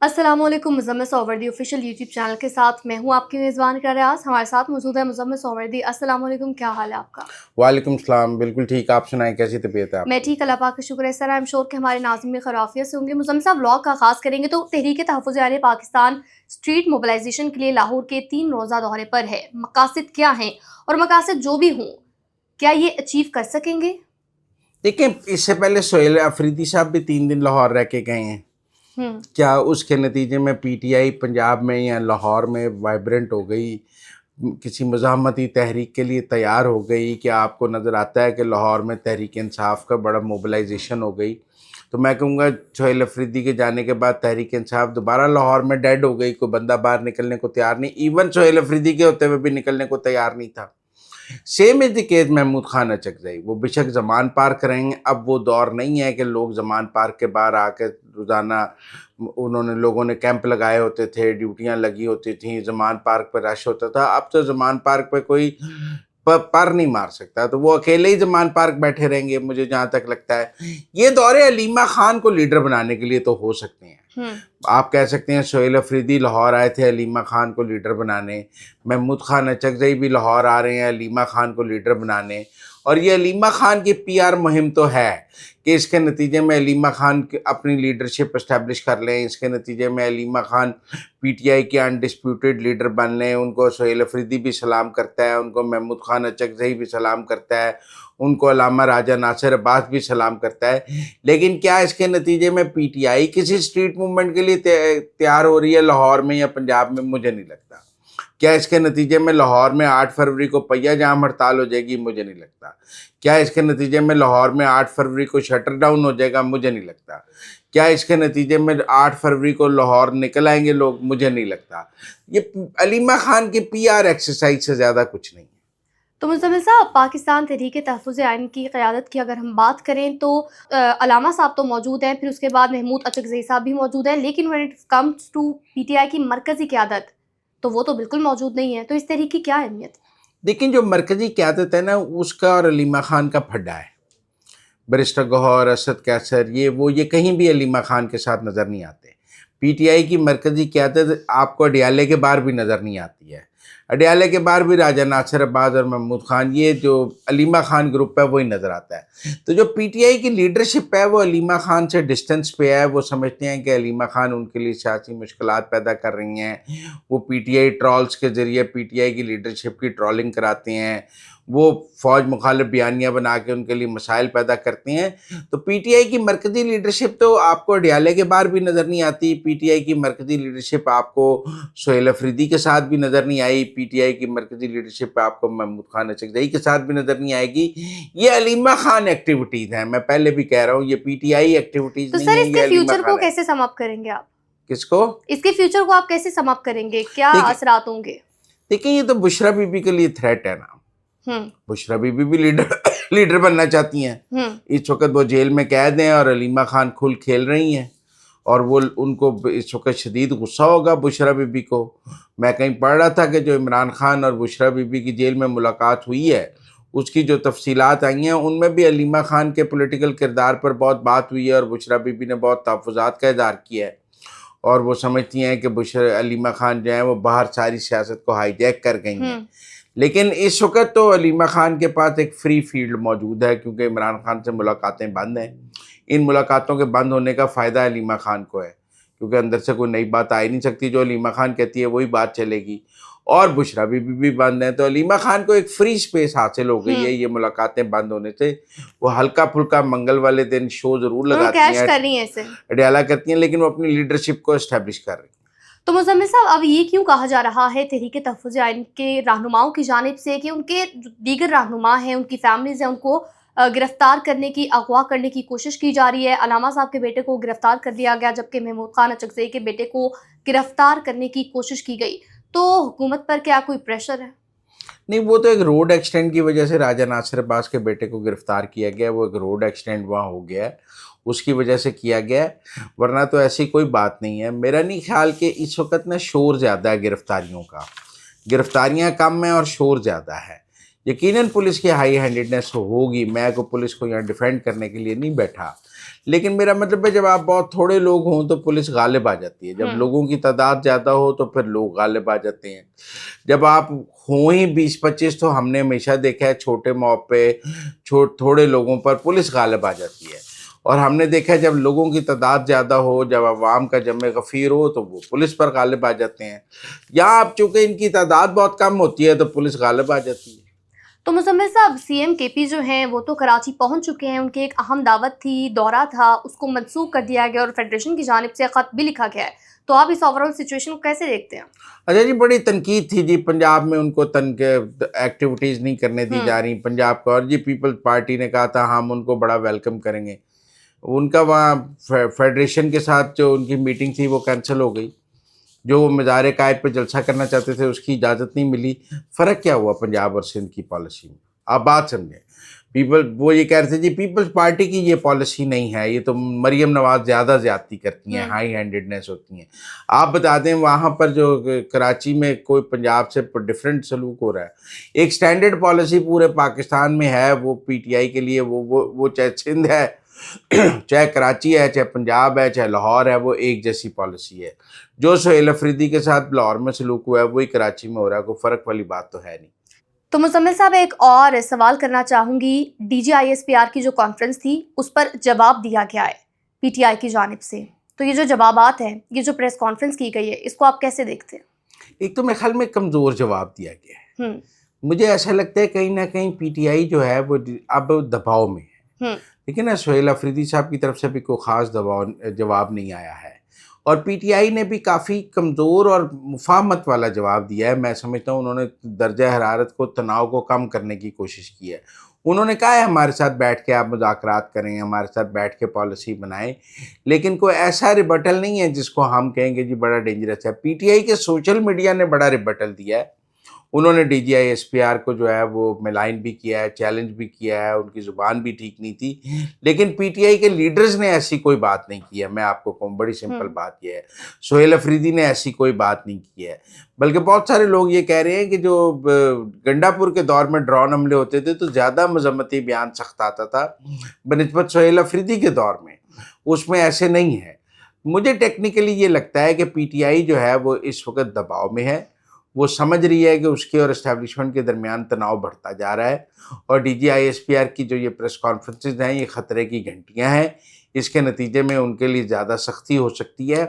अस्सलाम वालेकुम। Muzammil सोवर्दी official YouTube channel के साथ मैं हूँ आपकी मेज़बान रियाज। हमारे साथ मौजूद है मुज़म्मिल सोवर्दी। अस्सलाम वालेकुम, क्या हाल है आपका? वालेकुम सलाम, बिल्कुल ठीक। आप सुनाएं, कैसी तबीयत है मैं आपकी? ठीक, अल्लाह पाक का शुक्र है सर। आई एम श्योर कि हमारे नाज़रीन भी खैरियत से होंगे। मुज़म्मिल साहब, व्लॉग का आगाज़ करेंगे तो तहरीक तहफ़्फ़ुज़ अहले पाकिस्तान स्ट्रीट मोबिलाइजेशन के लिए लाहौर के 3 रोज़ा दौरे पर है। मकासद क्या हैं और मकासद जो भी हों, क्या ये अचीव कर सकेंगे? देखिए, इससे पहले सोहेल अफरीदी साहब भी 3 दिन लाहौर रह के गए हैं। हुँ। क्या उसके नतीजे में पीटीआई पंजाब में या लाहौर में वाइब्रेंट हो गई, किसी मज़ाहमती तहरीक के लिए तैयार हो गई? क्या आपको नज़र आता है कि लाहौर में तहरीक इंसाफ का बड़ा मोबिलाइजेशन हो गई? तो मैं कहूँगा सोहेल अफरीदी के जाने के बाद तहरीक इंसाफ दोबारा लाहौर में डेड हो गई। कोई बंदा बाहर निकलने को तैयार नहीं, इवन सोहेल अफरीदी के होते हुए भी निकलने को तैयार नहीं था। Same is the case Mahmood Khan Achakzai. वो बेशक ज़मान पार्क रहेंगे, अब वो दौर नहीं है कि लोग ज़मान पार्क के बाहर आके रोज़ाना उन्होंने लोगों ने कैंप लगाए होते थे, ड्यूटियां लगी होती थी, ज़मान पार्क पर रश होता था। अब तो ज़मान पार्क पे कोई पर नहीं मार सकता, तो वो अकेले ही ज़मान पार्क बैठे रहेंगे। मुझे जहाँ तक लगता है ये दौरे अलीमा खान को लीडर बनाने के लिए तो हो सकते हैं। हुँ। आप कह सकते हैं सोहेल अफरीदी लाहौर आए थे अलीमा खान को लीडर बनाने, महमूद खान अचकज़ई भी लाहौर आ रहे हैं अलीमा खान को लीडर बनाने। और ये अलीमा खान की पीआर मुहिम तो है कि इसके नतीजे में अलीमा खान अपनी लीडरशिप इस्टेब्लिश कर लें, इसके नतीजे में अलीमा खान पीटीआई के अनडिस्प्यूटेड लीडर बन लें। उनको सोहेल अफरीदी भी सलाम करता है, उनको महमूद खान अचकज़ई भी सलाम करता है, उनको अल्लामा राजा नासिर अब्बास भी सलाम करता है। लेकिन क्या इसके नतीजे में पीटीआई किसी स्ट्रीट मूवमेंट के लिए तैयार हो रही है लाहौर में या पंजाब में? मुझे नहीं लगता। क्या इसके नतीजे में लाहौर में 8 फरवरी को पहिया जाम हड़ताल हो जाएगी? मुझे नहीं लगता। क्या इसके नतीजे में लाहौर में 8 फरवरी को शटर डाउन हो जाएगा? मुझे नहीं लगता। क्या इसके नतीजे में 8 फरवरी को लाहौर निकल आएंगे लोग? मुझे नहीं लगता। ये अलीमा खान की पीआर एक्सरसाइज से ज़्यादा कुछ नहीं है। तो मुज़म्मिल साहब, पाकिस्तान तहरीक तहफ़्फ़ुज़ आइन की क़यादत की अगर हम बात करें तो अलामा साहब तो मौजूद हैं, फिर उसके बाद महमूद अचकज़ई साहब भी मौजूद हैं, लेकिन when it comes to PTI की मरकज़ी क़यादत, तो वो तो बिल्कुल मौजूद नहीं है। तो इस तहरीक की क्या अहमियत? लेकिन जो मरकज़ी क़यादत है ना, उसका और अलीमा खान का फड्डा है। बैरिस्टर गौहर, असद कैसर, ये कहीं भी अलीमा खान के साथ नज़र नहीं आते। पीटीआई की मरकज़ी क़यादत आपको अडियाले के बाहर भी नज़र नहीं आती है। अडियाले के बाहर भी राजा नासिर अब्बास और महमूद खान, ये जो अलीमा खान ग्रुप है वही नज़र आता है। तो जो पीटीआई की लीडरशिप है वो अलीमा खान से डिस्टेंस पे है। वो समझते हैं कि अलीमा खान उनके लिए सियासी मुश्किलात पैदा कर रही हैं। वो पीटीआई ट्रॉल्स के ज़रिए पीटीआई की लीडरशिप की ट्रॉलिंग कराते हैं। वो फ़ौज मुखालिफ बयानियाँ बना के उनके लिए मसाइल पैदा करते हैं। तो पीटीआई की मरकज़ी लीडरशिप तो आपको अडियाले के बाहर भी नज़र नहीं आती। पीटीआई की मरकज़ी लीडरशिप आपको सोहेल अफरीदी के साथ भी नज़र नहीं आई। पीटीआई की मरकज़ी लीडरशिप आपको महमूद खान अचकज़ई के साथ भी नज़र नहीं आएगी। ये अलीमा खान एक्टिविटीज़ हैं। मैं पहले भी कह रहा हूँ, ये पीटीआई एक्टिविटीज़ तो नहीं सर, है, ये इसके अलीमा फ्यूचर को खान है। कैसे सम अप करेंगे आप? किसको? इसके फ्यूचर को आप कैसे सम अप करेंगे? क्या देखिए असरात होंगे? देखिए, ये तो बुशरा बीबी के लिए थ्रेट है ना। हुँ। बुशरा बीबी भी लीडर लीडर बनना चाहती हैं। हुँ। इस वक्त वो जेल में कैद हैं और अलीमा खान खुल खेल रही हैं। और वो उनको इस वक्त शदीद गुस्सा होगा बुशरा बीबी को। मैं कहीं पढ़ रहा था कि जो इमरान खान और बुशरा बीबी की जेल में मुलाकात हुई है, उसकी जो तफसीलात आई हैं उनमें भी अलीमा खान के पॉलिटिकल किरदार पर बहुत बात हुई है और बुशरा बीबी ने बहुत तहफ़्फ़ुज़ात का इज़हार किया है। और वो समझती हैं कि बुशरा अलीमा खान जो हैं वो बाहर सारी सियासत को हाईजैक कर गई हैं। हुँ। लेकिन इस वक्त तो अलीमा खान के पास एक फ्री फील्ड मौजूद है, क्योंकि इमरान खान से मुलाकातें बंद हैं। इन मुलाकातों के बंद होने का फ़ायदा अलीमा खान को है, क्योंकि अंदर से कोई नई बात आ ही नहीं सकती। जो अलीमा खान कहती है वही बात चलेगी। और बुशरा बीबी भी बंद है, तो अलीमा खान को एक फ्री स्पेस हासिल हो गई हुँ। है ये मुलाकातें बंद होने से। वो हल्का फुल्का मंगल वाले दिन शो ज़रूर वो लगाती कैश हैं, कर रही हैं इसे। अडयाला करती हैं, लेकिन वो अपनी लीडरशिप को इस्टेब्लिश कर रही हैं। तो मुज़म्मिल साहब, अब ये क्यों कहा जा रहा है तहरीक तहफ़्फ़ुज़ आइन के रहनुमाओं की जानिब से कि उनके जो दीगर रहनुमा हैं, उनकी फैमिलीज़ हैं, उनको गिरफ्तार करने की, अगवा करने की कोशिश की जा रही है। अलामा साहब के बेटे को गिरफ्तार कर दिया गया, जबकि महमूद खान अचकज़ई के बेटे को गिरफ्तार करने की कोशिश की गई। तो हुकूमत पर क्या कोई प्रेशर है? नहीं, वो तो एक रोड एक्सीडेंट की वजह से राजा नासिर अब्बास के बेटे को गिरफ्तार किया गया। वो एक रोड एक्सीडेंट वहाँ हो गया है, उसकी वजह से किया गया है, वरना तो ऐसी कोई बात नहीं है। मेरा नहीं ख्याल कि इस वक्त ना शोर ज़्यादा है गिरफ्तारियों का। गिरफ्तारियाँ कम हैं और शोर ज़्यादा है। यकीनन पुलिस की हाई हैंडेडनेस होगी, मैं को पुलिस को यहाँ डिफेंड करने के लिए नहीं बैठा, لیکن میرا مطلب ہے جب آپ بہت تھوڑے لوگ ہوں تو پولیس غالب آ جاتی ہے، جب لوگوں کی تعداد زیادہ ہو تو پھر لوگ غالب آ جاتے ہیں. جب آپ ہوں ہی 20-25 تو ہم نے ہمیشہ دیکھا ہے چھوٹے موقع پہ تھوڑے لوگوں پر پولیس غالب آ جاتی ہے. اور ہم نے دیکھا ہے جب لوگوں کی تعداد زیادہ ہو، جب عوام کا جمع غفیر ہو تو وہ پولیس پر غالب آ جاتے ہیں. یا اب چونکہ ان کی تعداد بہت کم ہوتی ہے تو پولیس غالب آ جاتی ہے. تو مزمل صاحب، سی ایم کے پی جو ہیں وہ تو کراچی پہنچ چکے ہیں، ان کی ایک اہم دعوت تھی، دورہ تھا، اس کو منسوخ کر دیا گیا اور فیڈریشن کی جانب سے خط بھی لکھا گیا ہے. تو آپ اس اوورآل سچویشن کو کیسے دیکھتے ہیں؟ اچھا جی، بڑی تنقید تھی جی پنجاب میں ان کو ایکٹیویٹیز نہیں کرنے دی جا رہی پنجاب کو، اور جی پیپلز پارٹی نے کہا تھا ہم ان کو بڑا ویلکم کریں گے. ان کا وہاں فیڈریشن کے ساتھ جو ان کی میٹنگ تھی وہ کینسل ہو گئی. جو وہ مزار قائد پہ جلسہ کرنا چاہتے تھے اس کی اجازت نہیں ملی. فرق کیا ہوا پنجاب اور سندھ کی پالیسی میں؟ آپ بات سمجھیں. وہ یہ کہہ رہے تھے جی پیپلز پارٹی کی یہ پالیسی نہیں ہے، یہ تو مریم نواز زیادہ زیادتی کرتی ہیں، ہائی ہینڈڈنیس ہوتی ہیں. آپ بتا دیں وہاں پر جو کراچی میں کوئی پنجاب سے ڈیفرنٹ سلوک ہو رہا ہے. ایک سٹینڈرڈ پالیسی پورے پاکستان میں ہے، وہ پی ٹی آئی کے لیے وہ چاہے سندھ ہے، چاہے کراچی ہے، چاہے پنجاب ہے، چاہے لاہور ہے، وہ ایک جیسی پالیسی ہے. جو سہیل افریدی کے ساتھ لاہور میں سلوک ہوا ہے وہی کراچی میں ہو رہا ہے، کوئی فرق والی بات تو ہے نہیں. تو مزمل صاحب ایک اور سوال کرنا چاہوں گی، D G I S P R کی جو کانفرنس تھی اس پر جواب دیا گیا ہے پی ٹی آئی کی جانب سے، تو یہ جو جوابات ہیں، یہ جو پریس کانفرنس کی گئی ہے، اس کو آپ کیسے دیکھتے ہیں؟ ایک تو میرے خیال میں کمزور جواب دیا گیا ہے. مجھے ایسا لگتا ہے کہیں نہ کہیں پی ٹی آئی جو ہے وہ اب دباؤ میں ہے. لیکن سہیل افریدی صاحب کی طرف سے بھی کوئی خاص جواب نہیں آیا ہے، اور پی ٹی آئی نے بھی کافی کمزور اور مفاہمت والا جواب دیا ہے. میں سمجھتا ہوں انہوں نے درجہ حرارت کو، تناؤ کو کم کرنے کی کوشش کی ہے. انہوں نے کہا ہے ہمارے ساتھ بیٹھ کے آپ مذاکرات کریں، ہمارے ساتھ بیٹھ کے پالیسی بنائیں، لیکن کوئی ایسا ریبٹل نہیں ہے جس کو ہم کہیں گے جی بڑا ڈینجرس ہے. پی ٹی آئی کے سوشل میڈیا نے بڑا ریبٹل دیا ہے. انہوں نے D G I S P R کو جو ہے وہ ملائن بھی کیا ہے، چیلنج بھی کیا ہے، ان کی زبان بھی ٹھیک نہیں تھی. لیکن پی ٹی آئی کے لیڈرز نے ایسی کوئی بات نہیں کی ہے. میں آپ کو کہوں بڑی سمپل بات یہ ہے، سہیل افریدی نے ایسی کوئی بات نہیں کی ہے. بلکہ بہت سارے لوگ یہ کہہ رہے ہیں کہ جو گنڈا پور کے دور میں ڈرون حملے ہوتے تھے تو زیادہ مذمتی بیان سخت آتا تھا بنسبت سہیل افریدی کے دور میں، اس میں ایسے نہیں ہے. مجھے ٹیکنیکلی یہ لگتا ہے کہ پی ٹی آئی جو ہے وہ اس وقت دباؤ میں ہے. وہ سمجھ رہی ہے کہ اس کے اور اسٹیبلشمنٹ کے درمیان تناؤ بڑھتا جا رہا ہے، اور D G I S P R کی جو یہ پریس کانفرنسز ہیں یہ خطرے کی گھنٹیاں ہیں. اس کے نتیجے میں ان کے لیے زیادہ سختی ہو سکتی ہے،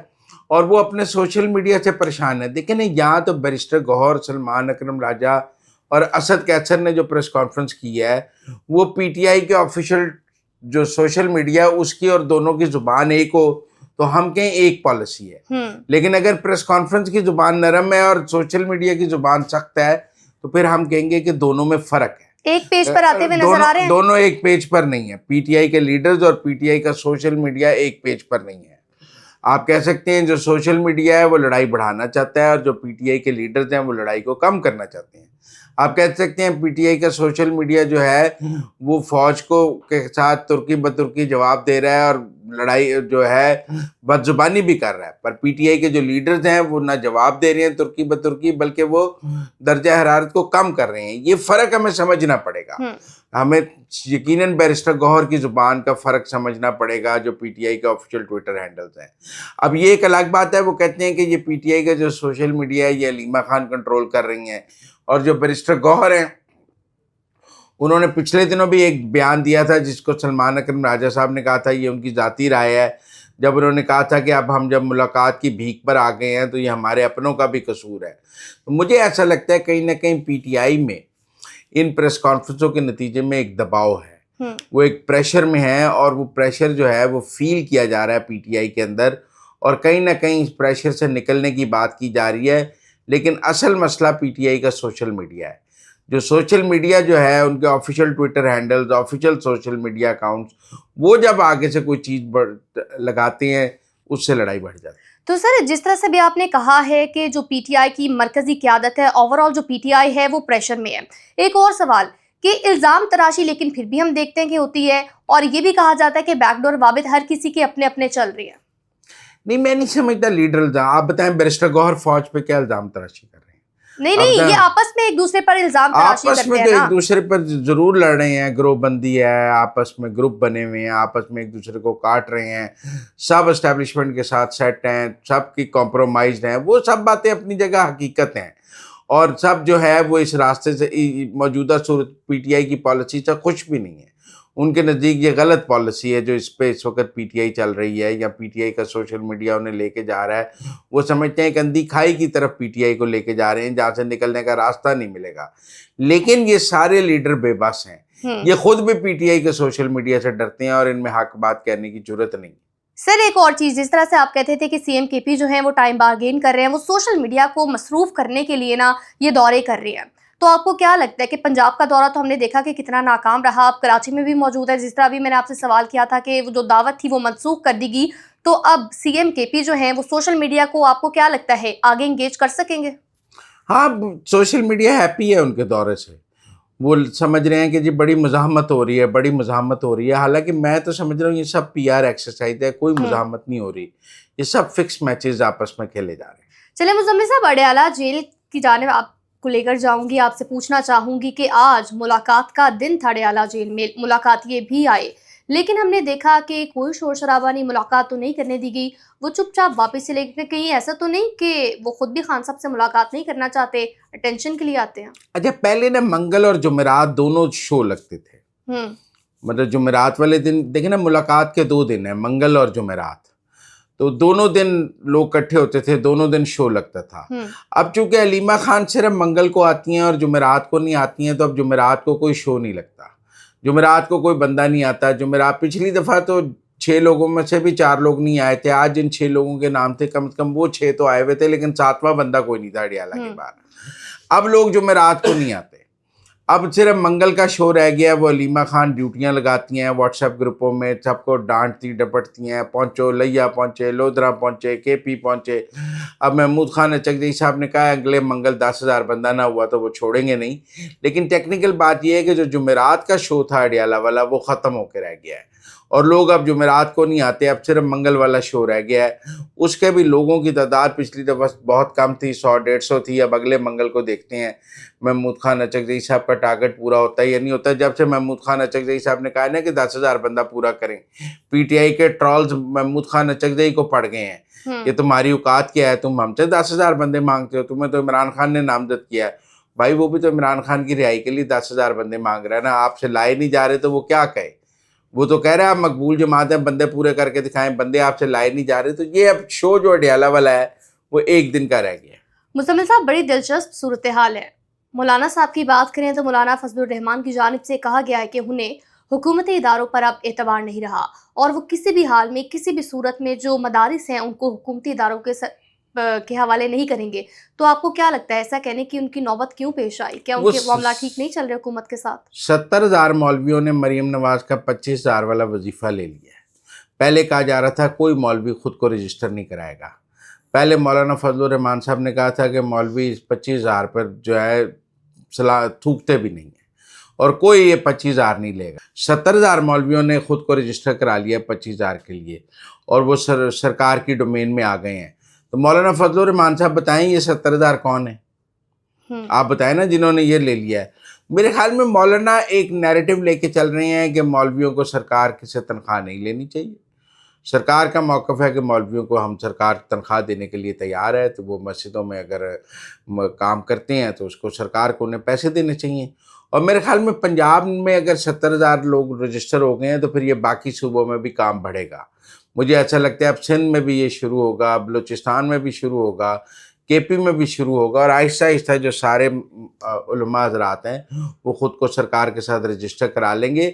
اور وہ اپنے سوشل میڈیا سے پریشان ہے. دیکھیں نا، یہاں تو بیرسٹر گوہر، سلمان اکرم راجہ اور اسد کیسر نے جو پریس کانفرنس کی ہے وہ پی ٹی آئی کے آفیشیل جو سوشل میڈیا اس کی اور دونوں کی زبان ایک ہو تو ہم کہیں ایک پالیسی ہے. لیکن اگر پریس کانفرنس کی زبان نرم ہے اور سوشل میڈیا کی زبان سخت ہے تو پھر ہم کہیں گے کہ دونوں میں فرق ہے. ایک پیج پر آتے ہوئے نظر آ رہے ہیں. دونوں ایک پیج پر نہیں ہے. پی ٹی آئی کے لیڈرز اور پی ٹی آئی کا سوشل میڈیا ایک پیج پر نہیں ہے. آپ کہہ سکتے ہیں جو سوشل میڈیا ہے وہ لڑائی بڑھانا چاہتا ہے، اور جو پی ٹی آئی کے لیڈرز ہیں وہ لڑائی کو کم کرنا چاہتے ہیں. آپ کہہ سکتے ہیں پی ٹی آئی کا سوشل میڈیا جو ہے وہ فوج کو کے ساتھ ترکی بترکی جواب دے رہا ہے اور لڑائی جو ہے بد زبانی بھی کر رہا ہے، پر پی ٹی آئی کے جو لیڈرز ہیں وہ نہ جواب دے رہے ہیں ترکی بترکی بلکہ وہ درجہ حرارت کو کم کر رہے ہیں. یہ فرق ہمیں سمجھنا پڑے گا. ہمیں یقیناً بیرسٹر گوہر کی زبان کا فرق سمجھنا پڑے گا جو پی ٹی آئی کے آفیشیل ٹویٹر ہینڈلز ہیں. اب یہ ایک الگ بات ہے، وہ کہتے ہیں کہ یہ پی ٹی آئی کا جو سوشل میڈیا ہے یہ علیمہ خان کنٹرول کر رہی ہیں، اور جو بیرسٹر گوہر ہیں انہوں نے پچھلے دنوں بھی ایک بیان دیا تھا جس کو سلمان اکرم راجہ صاحب نے کہا تھا یہ ان کی ذاتی رائے ہے، جب انہوں نے کہا تھا کہ اب ہم جب ملاقات کی بھیک پر آ گئے ہیں تو یہ ہمارے اپنوں کا بھی قصور ہے. تو مجھے ایسا لگتا ہے کہیں نہ کہیں پی ٹی آئی میں ان پریس کانفرنسوں کے نتیجے میں ایک دباؤ ہے، وہ ایک پریشر میں ہے، اور وہ پریشر جو ہے وہ فیل کیا جا رہا ہے پی ٹی آئی کے اندر، اور کہیں نہ کہیں اس پریشر سے نکلنے کی بات کی جا رہی ہے. لیکن اصل مسئلہ پی ٹی آئی کا سوشل میڈیا ہے. جو سوشل میڈیا جو ہے ان کے official Twitter handles, official social media accounts, وہ جب آگے سے کوئی چیز لگاتے ہیں اس سے لڑائی بڑھ جاتی ہے. تو سر جس طرح سے بھی آپ نے کہا ہے کہ جو پی ٹی آئی کی مرکزی قیادت ہے، اوورآل جو پی ٹی آئی ہے وہ پریشر میں ہے. ایک اور سوال کہ الزام تراشی لیکن پھر بھی ہم دیکھتے ہیں کہ ہوتی ہے، اور یہ بھی کہا جاتا ہے کہ بیک ڈور وابد ہر کسی کے اپنے اپنے چل رہی ہیں. نہیں، میں نہیں سمجھتا لیڈر الزام. آپ بتائیں بیرسٹر گوہر فوج پہ کیا الزام تراشی کر رہے ہیں؟ नहीं नहीं, ये आपस में एक दूसरे पर इल्जाम तराशी आपस करते में हैं तो ना। एक दूसरे पर जरूर लड़ रहे हैं, ग्रोहबंदी है, आपस में ग्रुप बने हुए हैं, आपस में एक दूसरे को काट रहे हैं, सब एस्टेब्लिशमेंट के साथ सेट हैं, सब की कॉम्प्रोमाइज हैं, वो सब बातें अपनी जगह हकीकत हैं। और सब जो है वो इस रास्ते से मौजूदा सूरत पीटीआई की पॉलिसी से खुश भी नहीं है। उनके नज़दीक ये गलत पॉलिसी है जो इस पे इस वक्त पीटीआई चल रही है, या पीटीआई का सोशल मीडिया उन्हें लेके जा रहा है। वो समझते हैं कि अंधी खाई की तरफ पीटीआई को लेके जा रहे हैं, जहाँ से निकलने का रास्ता नहीं मिलेगा। लेकिन ये सारे लीडर बेबस हैं, ये खुद भी पीटीआई के सोशल मीडिया से डरते हैं और इनमें हक बात कहने की जरूरत नहीं। सर एक और चीज, जिस तरह से आप कहते थे कि सीएम केपी जो हैं वो टाइम बार्गेन कर रहे हैं, वो सोशल मीडिया को मसरूफ करने के लिए ना ये दौरे कर रहे हैं, तो आपको क्या लगता है कि पंजाब का दौरा तो हमने देखा कि कितना नाकाम रहा, आप कराची में भी मौजूद है, जिस तरह अभी मैंने आपसे सवाल किया था कि वो जो दावत थी वो मनसूख कर दी गई, तो अब सीएम केपी जो हैं वो सोशल मीडिया को आपको क्या लगता है आगे इंगेज कर सकेंगे? हाँ, सोशल मीडिया हैप्पी है उनके दौरे से, वो समझ रहे हैं कि जी बड़ी मज़ाहमत हो रही है, बड़ी मज़ाहमत हो रही है। हालांकि मैं तो समझ रहा हूँ ये सब पीआर एक्सरसाइज है, कोई मज़ाहमत नहीं हो रही, ये सब फिक्स मैचेस आपस में खेले जा रहे हैं। चलिए मुज़म्मिल साहब, अडयाला जेल की जानिब आपको लेकर जाऊंगी, आपसे पूछना चाहूंगी कि आज मुलाकात का दिन था अडयाला जेल में, मुलाकातिये भी आए, लेकिन हमने देखा कि कोई शोर शराबा नहीं, मुलाकात तो नहीं करने दी गई, वो चुपचाप वापस चले गए। कहीं ऐसा तो नहीं कि वो खुद भी खान साहब से मुलाकात नहीं करना चाहते, अटेंशन के लिए आते हैं? अच्छा, पहले ना मंगल और जुमेरात दोनों शो लगते थे, मतलब जुमेरात वाले दिन देखे ना, मुलाकात के 2 दिन है, मंगल और जुमेरात, तो दोनों दिन लोग इकट्ठे होते थे, दोनों दिन शो लगता था। अब चूंकि अलीमा खान सिर्फ मंगल को आती हैं और जुमेरात को नहीं आती हैं, तो अब जुमेरात को कोई शो नहीं लगता, जुमेरात को कोई बंदा नहीं आता। जुमेरात पिछली दफ़ा तो 6 लोगों में से भी 4 लोग नहीं आए थे, आज जिन 6 लोगों के नाम थे कम से कम वो 6 तो आए हुए थे, लेकिन 7वां बंदा कोई नहीं था अडयाला के बाहर। अब लोग जुमेरात को नहीं आते, अब सिर्फ मंगल का शो रह गया है। वो अलीमा खान ड्यूटियां लगाती हैं व्हाट्सएप ग्रुपों में, सबको डांटती डपटती हैं, पहुंचो, लैया पहुंचे, लोधरा पहुंचे, केपी पहुंचे। अब महमूद खान अचकजई साहब ने कहा अगले मंगल 10,000 बंदा ना हुआ तो वो छोड़ेंगे नहीं। लेकिन टेक्निकल बात यह है कि जो जुमेरात का शो था अडयाला वाला वो ख़त्म होकर रह गया है, और लोग अब जुमेरात को नहीं आते, अब सिर्फ मंगल वाला शो रह गया है। उसके भी लोगों की तादाद पिछली दफ़ा बहुत कम थी, 100-150 थी, अब अगले मंगल को देखते हैं महमूद खान अचकजई साहब का टारगेट पूरा होता है या नहीं होता। जब से महमूद खान अचकजई साहब ने कहा है ना कि 10,000 बंदा पूरा करें, पीटीआई के ट्रॉल्स महमूद खान अचकजई को पड़ गए हैं कि तुम्हारी औकात क्या है, तुम हमसे 10,000 बंदे मांगते हो, तुम्हें तो इमरान खान ने नामजद किया है। भाई वो भी तो इमरान खान की रिहाई के लिए 10,000 बंदे मांग रहा है ना, आपसे लाए नहीं जा रहे तो वो क्या कहे। वो तो कह रहा है आप मकबूल जमात है, बंदे पूरे करके दिखाएं, बंदे आपसे लाए नहीं जा रहे। तो ये अब शो जो अडयाला वाला है वो 1 दिन का रह गया। मुज़म्मिल साहब, बड़ी दिलचस्प सूरत हाल है। मौलाना साहब की बात करें तो मौलाना फजलुर रहमान की जानिब से कहा गया है कि उन्हें हुकूमती इदारों पर अब एतबार नहीं रहा, और वो किसी भी हाल में किसी भी सूरत में जो मदारिस हैं उनको हुकूमती इदारों के हवाले नहीं करेंगे। तो आपको क्या लगता है ऐसा कहने की उनकी नौबत क्यों पेश आई? क्या उनके मामला ठीक नहीं चल रहे हुकूमत के साथ? 70,000 मौलवियों ने मरीम नवाज का 25,000 वाला वजीफ़ा ले लिया है। पहले कहा जा रहा था कोई मौलवी खुद को रजिस्टर नहीं कराएगा। पहले मौलाना फजलुर रहमान साहब ने कहा था कि मौलवी 25,000 पर जो है सलाह थूकते भी नहीं है, और कोई ये 25,000 नहीं लेगा। 70,000 मौलवियों ने खुद को रजिस्टर करा लिया 25,000 के लिए, और वो सरकार की डोमेन में आ गए हैं। तो मौलाना फजलुर रहमान साहब बताएं ये 70,000 कौन है? आप बताएं ना जिन्होंने ये ले लिया है। मेरे ख्याल में मौलाना एक नैरेटिव लेके चल रहे हैं कि मौलवियों को सरकार से तनख्वाह नहीं लेनी चाहिए। सरकार का मौक़िफ़ है कि मौलवियों को हम सरकार तनख्वाह देने के लिए तैयार है, तो वो मस्जिदों में अगर काम करते हैं तो उसको सरकार को उन्हें पैसे देने चाहिए। और मेरे ख्याल में पंजाब में अगर 70,000 लोग रजिस्टर हो गए हैं तो फिर ये बाकी सूबों में भी काम बढ़ेगा। मुझे अच्छा लगता है अब सिंध में भी ये शुरू होगा, बलूचिस्तान में भी शुरू होगा, केपी में भी शुरू होगा, और आहिस्ता आहिस्ता जो सारे उलमा हज़रात हैं वो ख़ुद को सरकार के साथ रजिस्टर करा लेंगे।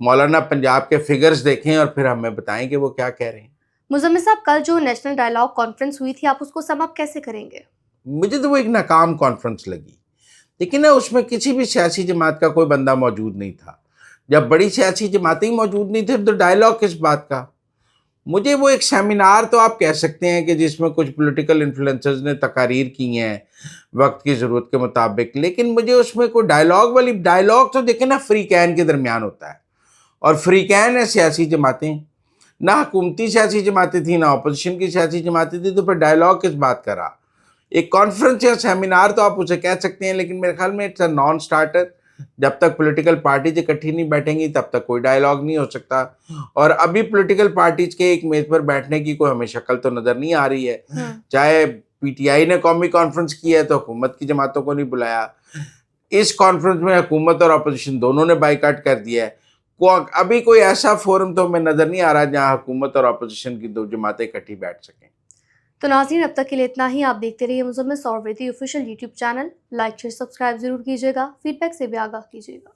मौलाना पंजाब के फिगर्स देखें और फिर हमें बताएं कि वो क्या कह रहे हैं। मुज़म्मिल साहब, कल जो नेशनल डायलॉग कॉन्फ्रेंस हुई थी, आप उसको सम अप कैसे करेंगे? मुझे तो वो एक नाकाम कॉन्फ्रेंस लगी, लेकिन ना उसमें किसी भी सियासी जमात का कोई बंदा मौजूद नहीं था। जब बड़ी सियासी जमातें ही मौजूद नहीं थी तो डायलॉग किस बात का? मुझे वो एक सेमिनार तो आप कह सकते हैं कि जिसमें कुछ पॉलिटिकल इन्फ्लुएंसर्स ने तकारीर की हैं वक्त की ज़रूरत के मुताबिक, लेकिन मुझे उसमें कोई डायलॉग तो देखें ना फ्री कैन के दरमियान होता है, और फ्री कैन है सियासी जमातें, ना हुकूमती सियासी जमातें थी ना अपोजिशन की सियासी जमातें थी, तो फिर डायलॉग किस बात का रहा? ایک کانفرنس یا سیمینار تو آپ اسے کہہ سکتے ہیں، لیکن میرے خیال میں اٹس اے نان اسٹارٹر. جب تک پولیٹیکل پارٹیز اکٹھی نہیں بیٹھیں گی تب تک کوئی ڈائلاگ نہیں ہو سکتا. اور ابھی پولیٹیکل پارٹیز کے ایک میز پر بیٹھنے کی کوئی ہمیں شکل تو نظر نہیں آ رہی ہے. چاہے پی ٹی آئی نے قومی کانفرنس کی ہے تو حکومت کی جماعتوں کو نہیں بلایا. اس کانفرنس میں حکومت اور اپوزیشن دونوں نے بائیکاٹ کر دیا ہے. ابھی کوئی ایسا فورم تو ہمیں نظر نہیں آ رہا جہاں حکومت اور اپوزیشن کی دو جماعتیں اکٹھی بیٹھ سکیں. تو ناظرین اب تک کے لیے اتنا ہی. آپ دیکھتے رہیے مزمل سارویتی official YouTube channel. Like share subscribe ضرور کیجیے گا. فیڈ بیک سے بھی آگاہ کیجیے گا.